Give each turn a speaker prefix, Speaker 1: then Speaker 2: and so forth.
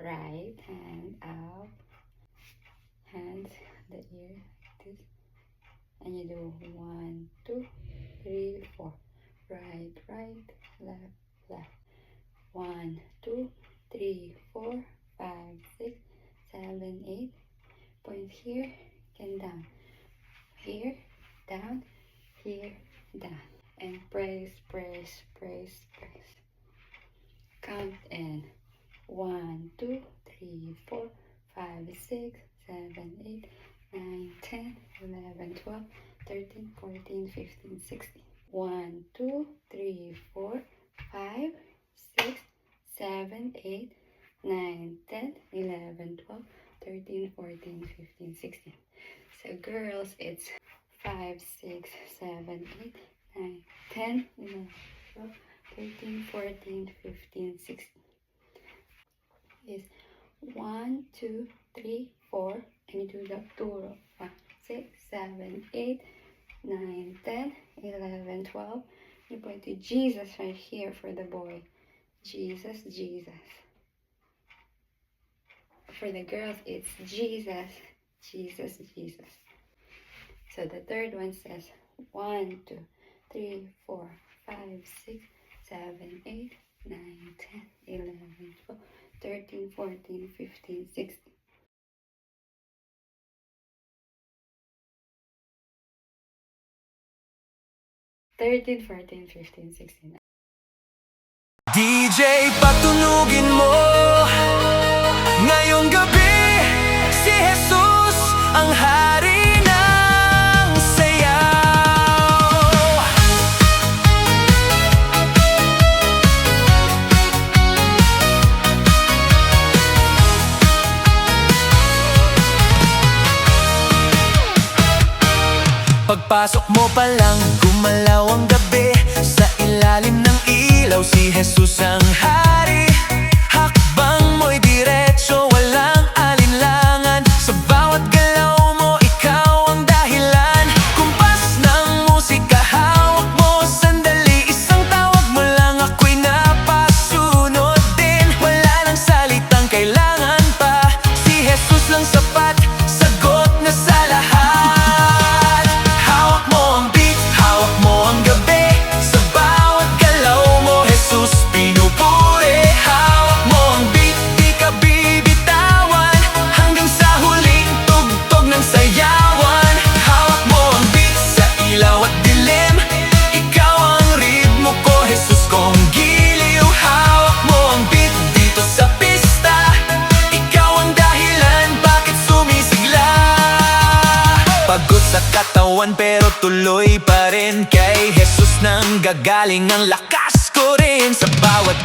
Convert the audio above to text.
Speaker 1: right hand up, hands the ear like this, and you do 1, 2, 3, 4. Right, right, left, left. 1, 2, 3, 4, 5, 6, 7, 8. Point here and down. Here, down, here, down. And press, press, press, press. Count in 1, 2, 3, 4, 5, 6, 7, 8, 9, 10, 11, 12, 13, 14, 15, 16. 1, 2, 3, 4, 5, 6, 7, 8, 9, 10, 11, 12, 13, 14, 15, 16. So girls, it's 5, 6, 7, 8, 9, 10, 11, 12, 13, 14, 15, 16. Is 1, 2, 3, 4, and you do the 2 row. 5, 6, 7, 8, 9, 10, 11, 12. You point to Jesus right here for the boy. Jesus, Jesus. For the girls, it's Jesus, Jesus, Jesus. So the third one says 1, 2, 3, 4, 5, 6, 7, 8, 9, 10, 11, 12, 13, 14, 15, 16. Thirteen, 14, 15, 16.
Speaker 2: DJ, patunugin mo ngayong gabi, si Jesus ang hari ng sayaw. Pagpasok mo pa lang, gumalaw ang gabi. Sa ilalim ng ilaw, si Jesus ang hari. Hakbang mo'y diretso, walang alinlangan. Sa bawat galaw mo, ikaw ang dahilan. Kumpas ng musika, hawak mo sandali. Isang tawag mo lang, ako'y napasunod din. Wala nang salitang kailangan pa, si Jesus lang sapat, sagot na sa lahat. Hawak mo ang beat, hawak mo ang gabi. Sa bawat galaw mo, Jesus pinupuri. Hawak mo ang beat, di ka bibitawan, hanggang sa huling tugtog ng sayawan. Hawak mo ang beat sa ilaw at dilim. Ikaw ang ritmo ko, Jesus kong giliw. Hawak mo ang beat dito sa pista. Ikaw ang dahilan, bakit sumisigla. Pagod sa katawan pero tuloy pa rin. Kay Jesus nang gagaling ang lakas ko rin. Sa bawat